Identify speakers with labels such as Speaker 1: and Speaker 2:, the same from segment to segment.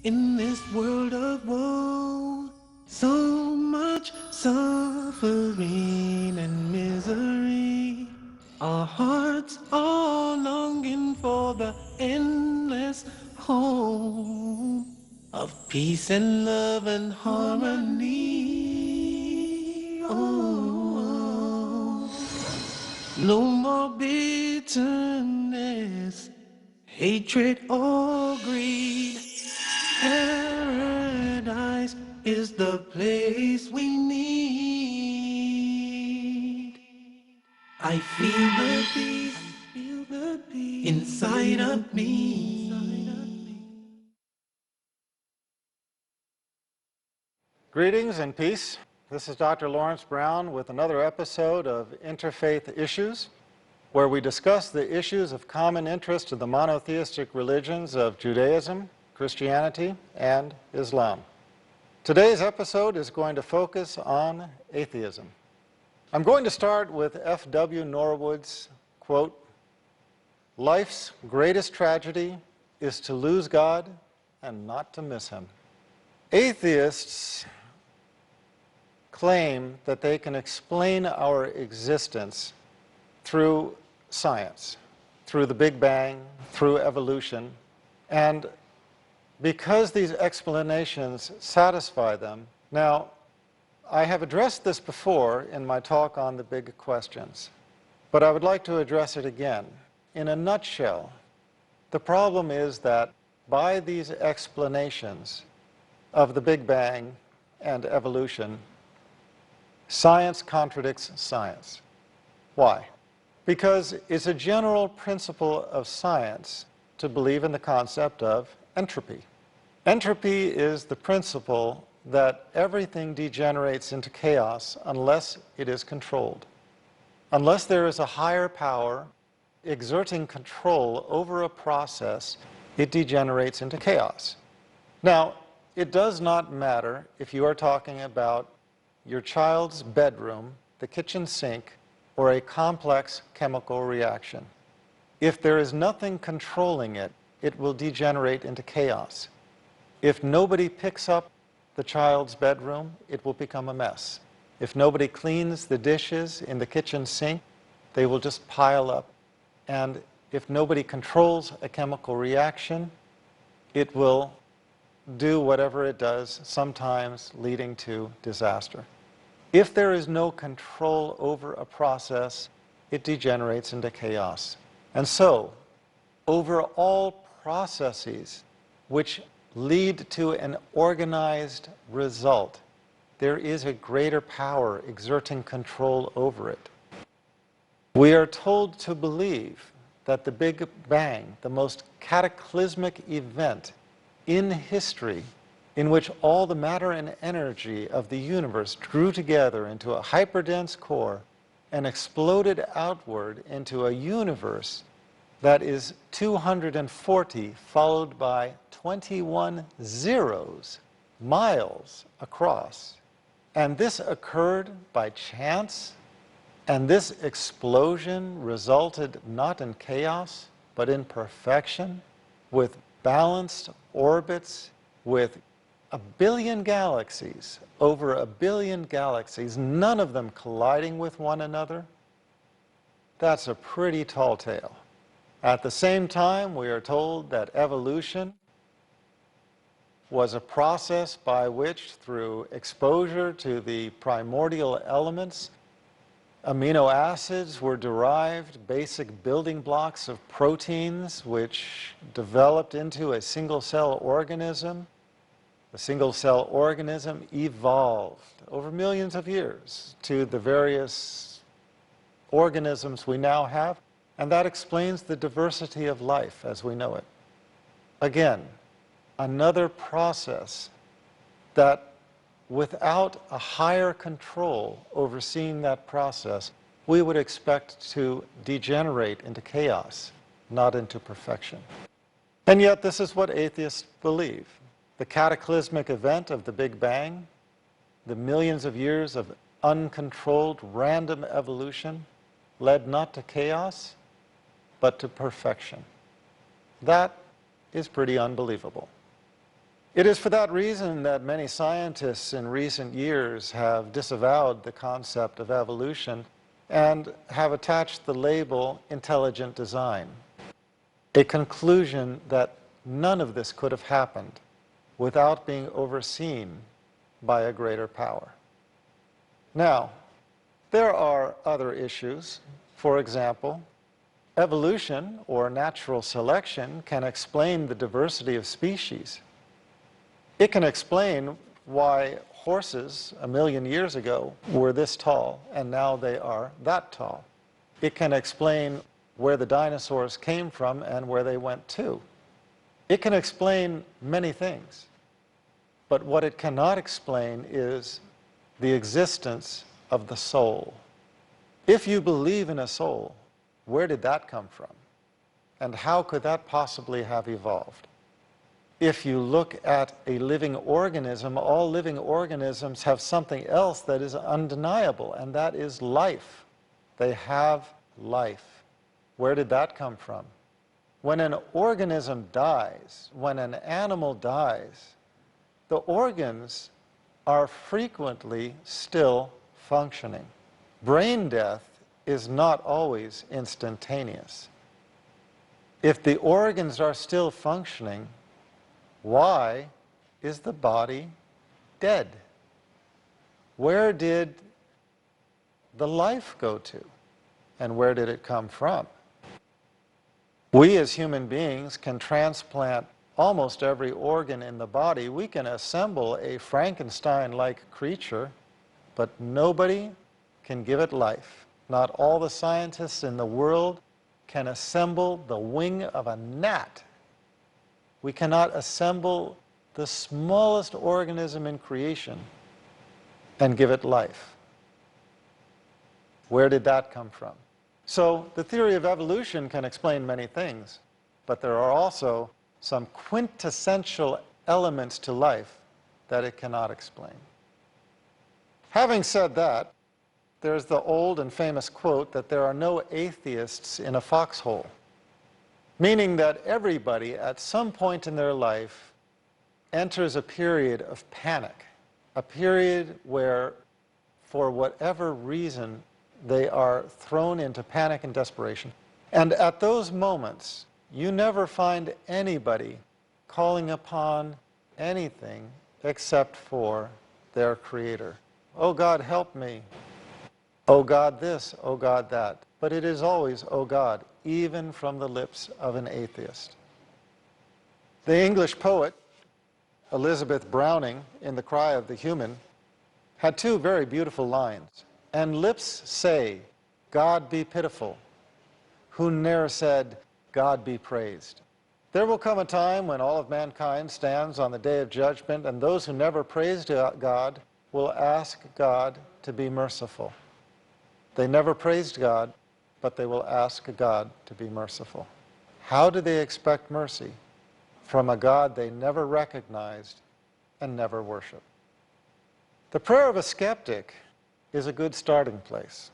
Speaker 1: In this world of woe, so much suffering and misery. Our hearts are longing for the endless home of peace and love and harmony. Oh, no more bitterness, hatred or greed. Paradise is the place we need. I feel the peace inside of me.
Speaker 2: Greetings and peace. This is Dr. Laurence Brown with another episode of Interfaith Issues, where we discuss the issues of common interest to the monotheistic religions of Judaism, Christianity, and Islam. Today's episode is going to focus on atheism. I'm going to start with F.W. Norwood's quote, "Life's greatest tragedy is to lose God and not to miss Him." Atheists claim that they can explain our existence through science, through the Big Bang, through evolution, and because these explanations satisfy them. Now, I have addressed this before in my talk on the big questions, but I would like to address it again. In a nutshell, the problem is that by these explanations of the Big Bang and evolution, science contradicts science. Why? Because it's a general principle of science to believe in the concept of entropy. Entropy is the principle that everything degenerates into chaos unless it is controlled. Unless there is a higher power exerting control over a process, it degenerates into chaos. Now, it does not matter if you are talking about your child's bedroom, the kitchen sink, or a complex chemical reaction. If there is nothing controlling it, it will degenerate into chaos. If nobody picks up the child's bedroom, it will become a mess. If nobody cleans the dishes in the kitchen sink, they will just pile up. And if nobody controls a chemical reaction, it will do whatever it does, sometimes leading to disaster. If there is no control over a process, it degenerates into chaos. And so, over all processes which lead to an organized result, there is a greater power exerting control over it. We are told to believe that the Big Bang, the most cataclysmic event in history, in which all the matter and energy of the universe drew together into a hyperdense core and exploded outward into a universe that is 240 followed by 21 zeros, miles across. And this occurred by chance, and this explosion resulted not in chaos, but in perfection, with balanced orbits, with a billion galaxies, over a billion galaxies, none of them colliding with one another. That's a pretty tall tale. At the same time, we are told that evolution was a process by which, through exposure to the primordial elements, amino acids were derived, basic building blocks of proteins, which developed into a single-cell organism. The single-cell organism evolved over millions of years to the various organisms we now have, and that explains the diversity of life as we know it. Again, another process that, without a higher control overseeing that process, we would expect to degenerate into chaos, not into perfection. And yet this is what atheists believe. The cataclysmic event of the Big Bang, the millions of years of uncontrolled random evolution, led not to chaos, but to perfection. That is pretty unbelievable. It is for that reason that many scientists in recent years have disavowed the concept of evolution and have attached the label intelligent design, a conclusion that none of this could have happened without being overseen by a greater power. Now, there are other issues. For example, evolution or natural selection can explain the diversity of species. It can explain why horses 1,000,000 years ago were this tall and now they are that tall. It can explain where the dinosaurs came from and where they went to. It can explain many things. But what it cannot explain is the existence of the soul. If you believe in a soul, where did that come from? And how could that possibly have evolved? If you look at a living organism, all living organisms have something else that is undeniable, and that is life. They have life. Where did that come from? When an organism dies, when an animal dies, the organs are frequently still functioning. Brain death is not always instantaneous. If the organs are still functioning, why is the body dead? Where did the life go to? And where did it come from? We as human beings can transplant almost every organ in the body. We can assemble a Frankenstein-like creature, but nobody can give it life. Not all the scientists in the world can assemble the wing of a gnat. We cannot assemble the smallest organism in creation and give it life. Where did that come from? So the theory of evolution can explain many things, but there are also some quintessential elements to life that it cannot explain. Having said that, there's the old and famous quote that there are no atheists in a foxhole, meaning that everybody at some point in their life enters a period of panic, a period where, for whatever reason, they are thrown into panic and desperation. And at those moments, you never find anybody calling upon anything except for their Creator. Oh God, help me. Oh God, this, oh God, that. But it is always, oh God, even from the lips of an atheist. The English poet, Elizabeth Browning, in The Cry of the Human, had two very beautiful lines. And lips say, God be pitiful, who ne'er said, God be praised. There will come a time when all of mankind stands on the day of judgment, and those who never praised God will ask God to be merciful. They never praised God, but they will ask God to be merciful. How do they expect mercy from a God they never recognized and never worshiped? The prayer of a skeptic is a good starting place.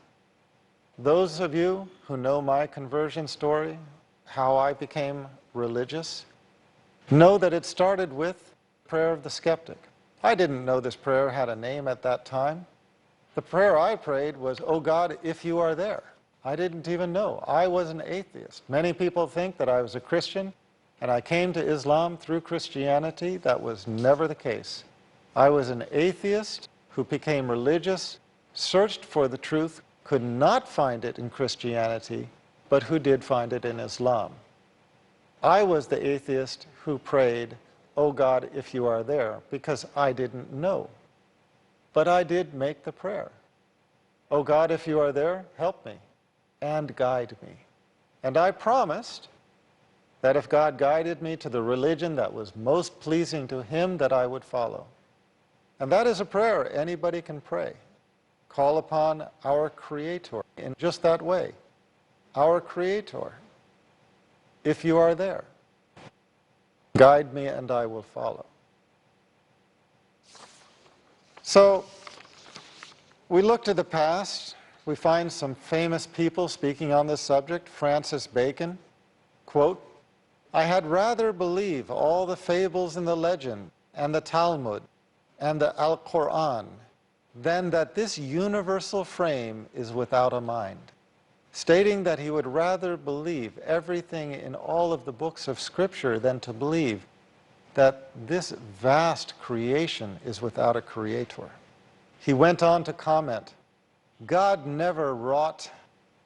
Speaker 2: Those of you who know my conversion story, how I became religious, know that it started with the prayer of the skeptic. I didn't know this prayer had a name at that time. The prayer I prayed was, oh God, if you are there. I didn't even know. I was an atheist. Many people think that I was a Christian, and I came to Islam through Christianity. That was never the case. I was an atheist who became religious, searched for the truth, could not find it in Christianity, but who did find it in Islam. I was the atheist who prayed, oh God, if you are there, because I didn't know. But I did make the prayer. Oh God, if you are there, help me and guide me. And I promised that if God guided me to the religion that was most pleasing to Him, that I would follow. And that is a prayer anybody can pray. Call upon our Creator in just that way. Our Creator, if you are there, guide me and I will follow. So, we look to the past. We find some famous people speaking on this subject. Francis Bacon, quote, I had rather believe all the fables and the legend and the Talmud and the Al-Quran, then that this universal frame is without a mind, stating that he would rather believe everything in all of the books of Scripture than to believe that this vast creation is without a creator. He went on to comment, God never wrought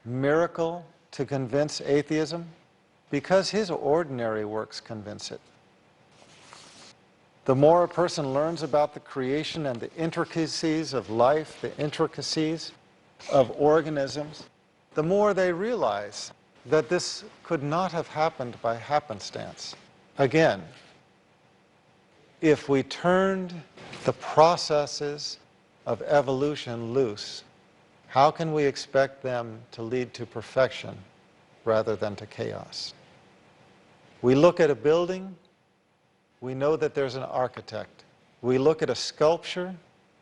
Speaker 2: miracle to convince atheism because his ordinary works convince it. The more a person learns about the creation and the intricacies of life, the intricacies of organisms, the more they realize that this could not have happened by happenstance. Again, if we turned the processes of evolution loose, how can we expect them to lead to perfection rather than to chaos? We look at a building, we know that there's an architect. We look at a sculpture,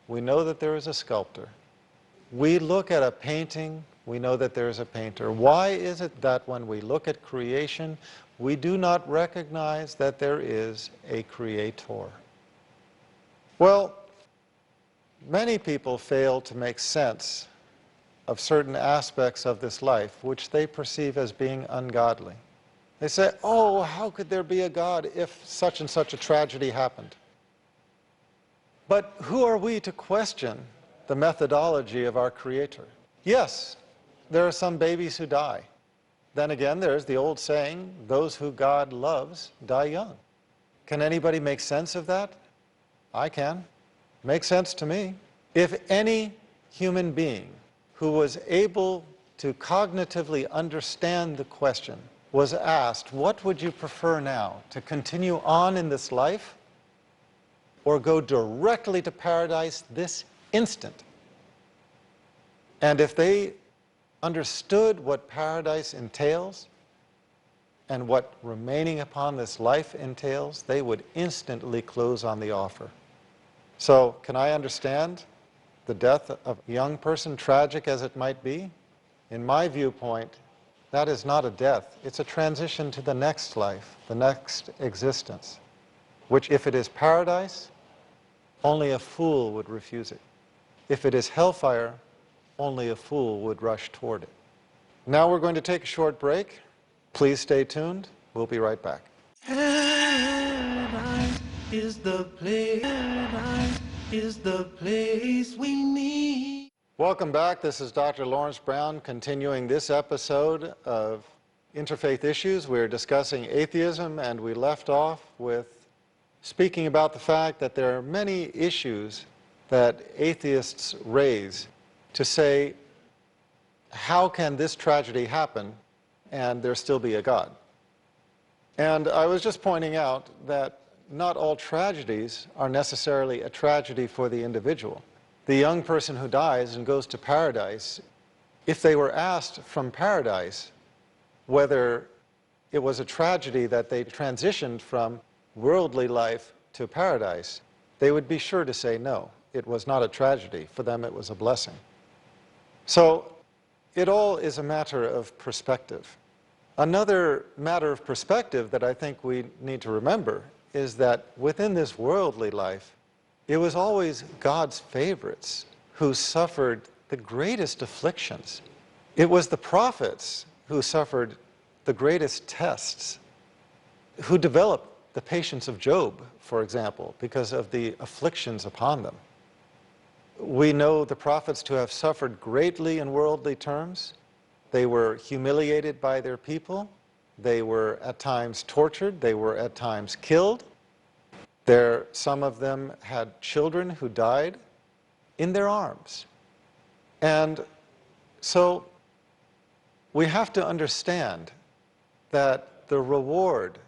Speaker 2: we know that there is a sculptor. We look at a painting, we know that there is a painter. Why is it that when we look at creation, we do not recognize that there is a creator? Well, many people fail to make sense of certain aspects of this life which they perceive as being ungodly. They say, oh, how could there be a God if such and such a tragedy happened? But who are we to question the methodology of our Creator? Yes, there are some babies who die. Then again, there's the old saying, those who God loves die young. Can anybody make sense of that? I can. Makes sense to me. If any human being who was able to cognitively understand the question was asked, what would you prefer now, to continue on in this life or go directly to paradise this instant? And if they understood what paradise entails and what remaining upon this life entails, they would instantly close on the offer. So, can I understand the death of a young person, tragic as it might be? In my viewpoint, that is not a death. It's a transition to the next life, the next existence, which if it is paradise, only a fool would refuse it. If it is hellfire, only a fool would rush toward it. Now we're going to take a short break. Please stay tuned. We'll be right back.
Speaker 1: Paradise is the place. Paradise is the place we need.
Speaker 2: Welcome back. This is Dr. Laurence Brown continuing this episode of Interfaith Issues. We're discussing atheism, and we left off with speaking about the fact that there are many issues that atheists raise to say, how can this tragedy happen and there still be a God? And I was just pointing out that not all tragedies are necessarily a tragedy for the individual. The young person who dies and goes to paradise, if they were asked from paradise whether it was a tragedy that they transitioned from worldly life to paradise, they would be sure to say no. It was not a tragedy. For them, it was a blessing. So it all is a matter of perspective. Another matter of perspective that I think we need to remember is that within this worldly life, it was always God's favorites who suffered the greatest afflictions. It was the prophets who suffered the greatest tests, who developed the patience of Job, for example, because of the afflictions upon them. We know the prophets to have suffered greatly in worldly terms. They were humiliated by their people. They were at times tortured. They were at times killed. Some of them had children who died in their arms. And so we have to understand that the reward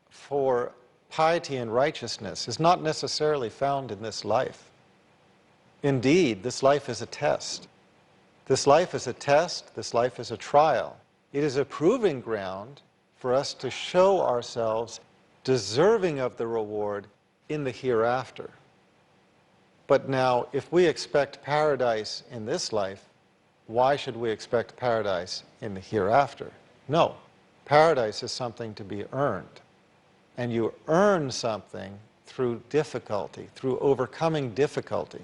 Speaker 2: for piety and righteousness is not necessarily found in this life. Indeed, this life is a test. This life is a test. This life is a trial. It is a proving ground for us to show ourselves deserving of the reward in the hereafter. But now, if we expect paradise in this life, why should we expect paradise in the hereafter? No, paradise is something to be earned. And you earn something through difficulty, through overcoming difficulty,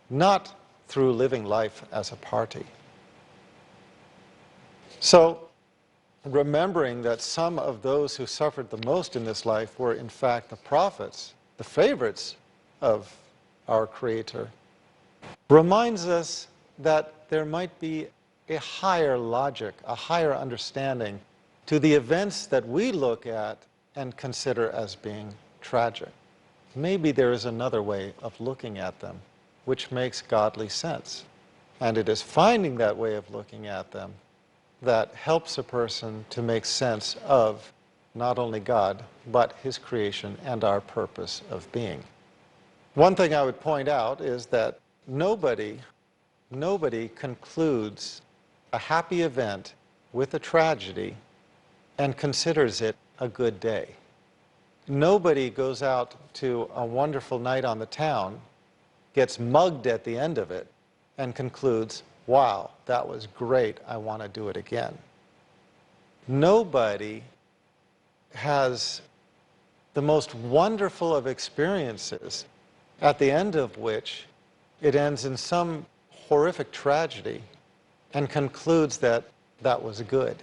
Speaker 2: not through living life as a party. So, remembering that some of those who suffered the most in this life were in fact the prophets, the favorites of our Creator, reminds us that there might be a higher logic, a higher understanding to the events that we look at and consider as being tragic. Maybe there is another way of looking at them which makes godly sense. And it is finding that way of looking at them that helps a person to make sense of not only God, but His creation and our purpose of being. One thing I would point out is that nobody concludes a happy event with a tragedy and considers it a good day. Nobody goes out to a wonderful night on the town, gets mugged at the end of it, and concludes, wow, that was great, I want to do it again. Nobody has the most wonderful of experiences at the end of which it ends in some horrific tragedy and concludes that that was good.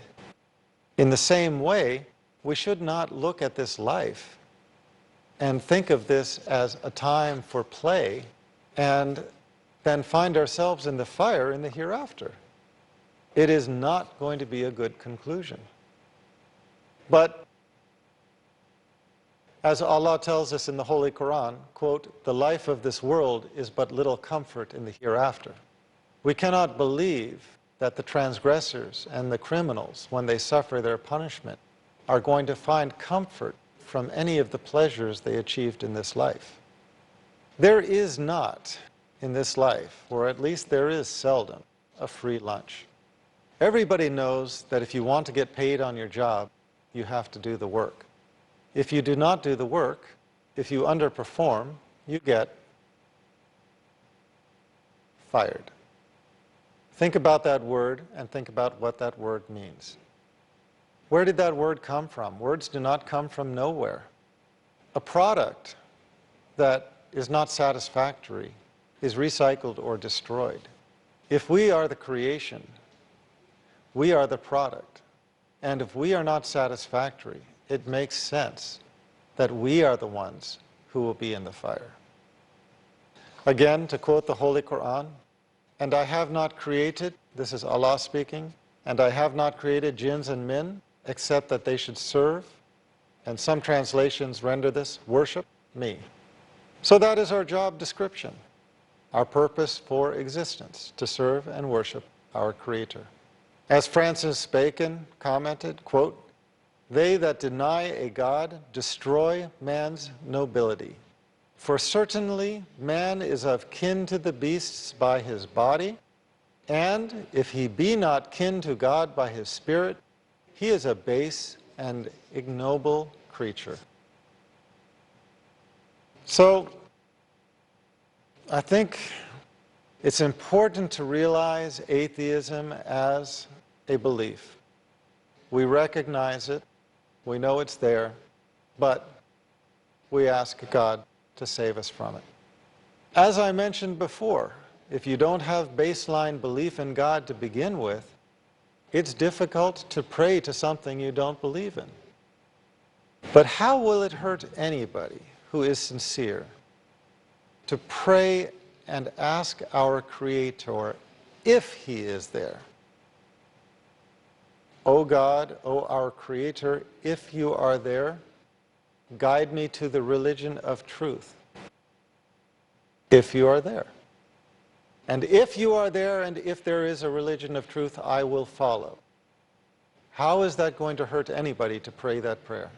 Speaker 2: In the same way, we should not look at this life and think of this as a time for play and then find ourselves in the fire in the hereafter. It is not going to be a good conclusion. But as Allah tells us in the Holy Quran, quote, "The life of this world is but little comfort in the hereafter." We cannot believe that the transgressors and the criminals, when they suffer their punishment, are going to find comfort from any of the pleasures they achieved in this life. There is not in this life, or at least there is seldom, a free lunch. Everybody knows that if you want to get paid on your job, you have to do the work. If you do not do the work, if you underperform, you get fired. Think about that word and think about what that word means. Where did that word come from? Words do not come from nowhere. A product that is not satisfactory is recycled or destroyed. If we are the creation, we are the product. And if we are not satisfactory, it makes sense that we are the ones who will be in the fire. Again, to quote the Holy Quran, "And I have not created," this is Allah speaking, "and I have not created jinns and men, except that they should serve," and some translations render this, "worship me." So that is our job description, our purpose for existence, to serve and worship our Creator. As Francis Bacon commented, quote, "They that deny a God destroy man's nobility. For certainly man is of kin to the beasts by his body, and if he be not kin to God by his spirit, he is a base and ignoble creature." So, I think it's important to realize atheism as a belief. We recognize it, we know it's there, but we ask God to save us from it. As I mentioned before, if you don't have baseline belief in God to begin with, it's difficult to pray to something you don't believe in. But how will it hurt anybody who is sincere to pray and ask our Creator if He is there? O God, O our Creator, if you are there, guide me to the religion of truth. If you are there. And if you are there, and if there is a religion of truth, I will follow. How is that going to hurt anybody to pray that prayer?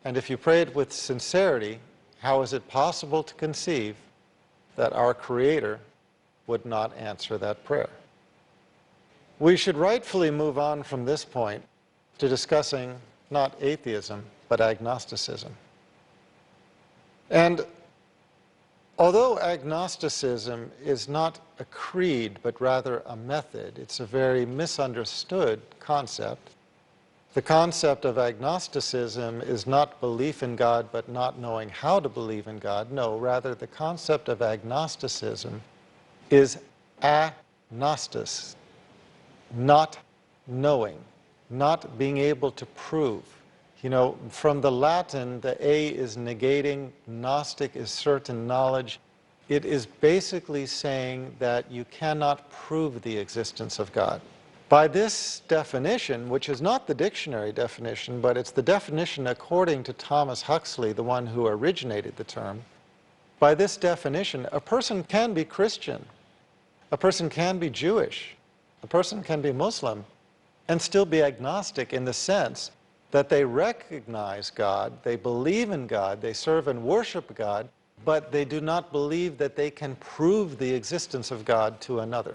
Speaker 2: And if you pray it with sincerity, how is it possible to conceive that our Creator would not answer that prayer? We should rightfully move on from this point to discussing not atheism, but agnosticism. And although agnosticism is not a creed, but rather a method, it's a very misunderstood concept. The concept of agnosticism is not belief in God but not knowing how to believe in God. No, rather the concept of agnosticism is agnostis, not knowing, not being able to prove. You know, from the Latin, the A is negating, Gnostic is certain knowledge. It is basically saying that you cannot prove the existence of God. By this definition, which is not the dictionary definition, but it's the definition according to Thomas Huxley, the one who originated the term, by this definition, a person can be Christian, a person can be Jewish, a person can be Muslim, and still be agnostic in the sense that they recognize God, they believe in God, they serve and worship God, but they do not believe that they can prove the existence of God to another.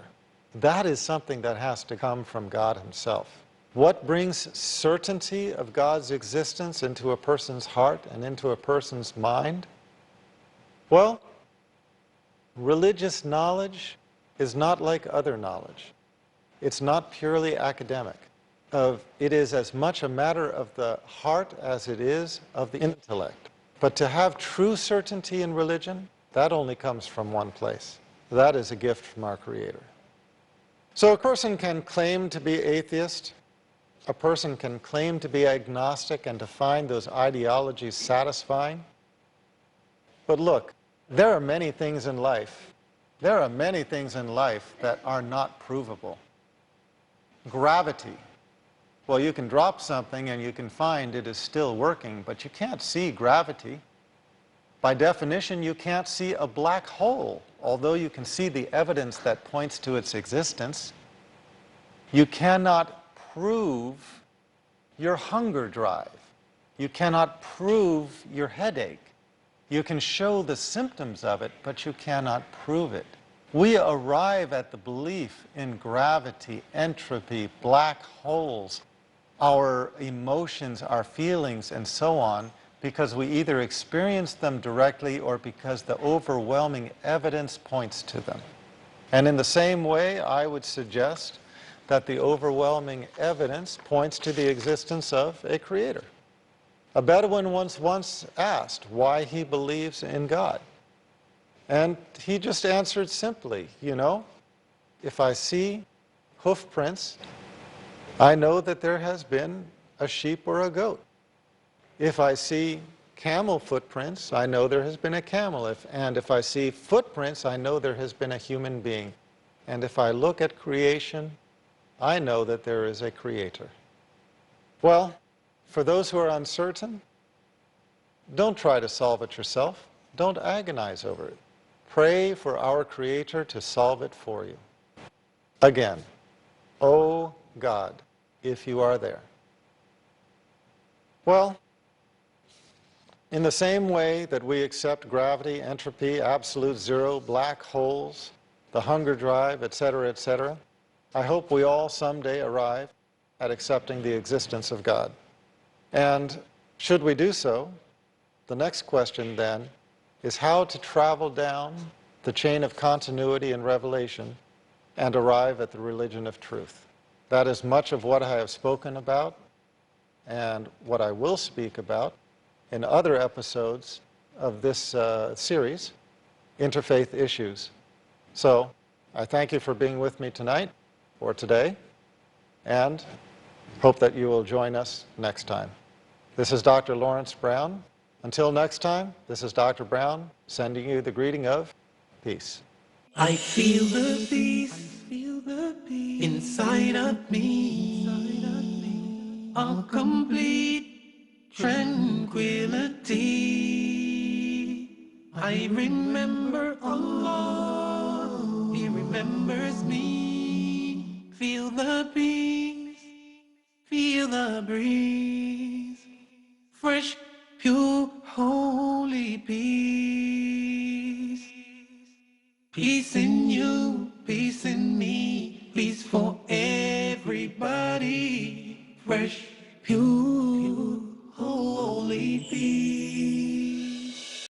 Speaker 2: That is something that has to come from God himself. What brings certainty of God's existence into a person's heart and into a person's mind? Well, religious knowledge is not like other knowledge. It's not purely academic. It is as much a matter of the heart as it is of the intellect. But to have true certainty in religion, that only comes from one place. That is a gift from our Creator. So a person can claim to be atheist, a person can claim to be agnostic and to find those ideologies satisfying. But look, there are many things in life. There are many things in life that are not provable. Gravity. Well, you can drop something and you can find it is still working, but you can't see gravity. By definition, you can't see a black hole, although you can see the evidence that points to its existence. You cannot prove your hunger drive. You cannot prove your headache. You can show the symptoms of it, but you cannot prove it. We arrive at the belief in gravity, entropy, black holes, our emotions, our feelings, and so on, because we either experience them directly or because the overwhelming evidence points to them. And in the same way, I would suggest that the overwhelming evidence points to the existence of a creator. A Bedouin once asked why he believes in God. And he just answered simply, you know, if I see hoof prints, I know that there has been a sheep or a goat. If I see camel footprints, I know there has been a camel. And if I see footprints, I know there has been a human being. And if I look at creation, I know that there is a creator. Well, for those who are uncertain, don't try to solve it yourself. Don't agonize over it. Pray for our Creator to solve it for you. Again, oh God, if you are there. Well, in the same way that we accept gravity, entropy, absolute zero, black holes, the hunger drive, etc., I hope we all someday arrive at accepting the existence of God. And should we do so, the next question then is how to travel down the chain of continuity and revelation and arrive at the religion of truth. That is much of what I have spoken about and what I will speak about in other episodes of this series, Interfaith Issues. So I thank you for being with me tonight or today, and hope that you will join us next time. This is Dr. Laurence Brown. Until next time, this is Dr. Brown sending you the greeting of peace.
Speaker 1: I feel the peace inside of me, a complete tranquility. I remember Allah, He remembers me. Feel the peace, feel the breeze, fresh, pure, holy peace. Peace in you, peace in me, peace for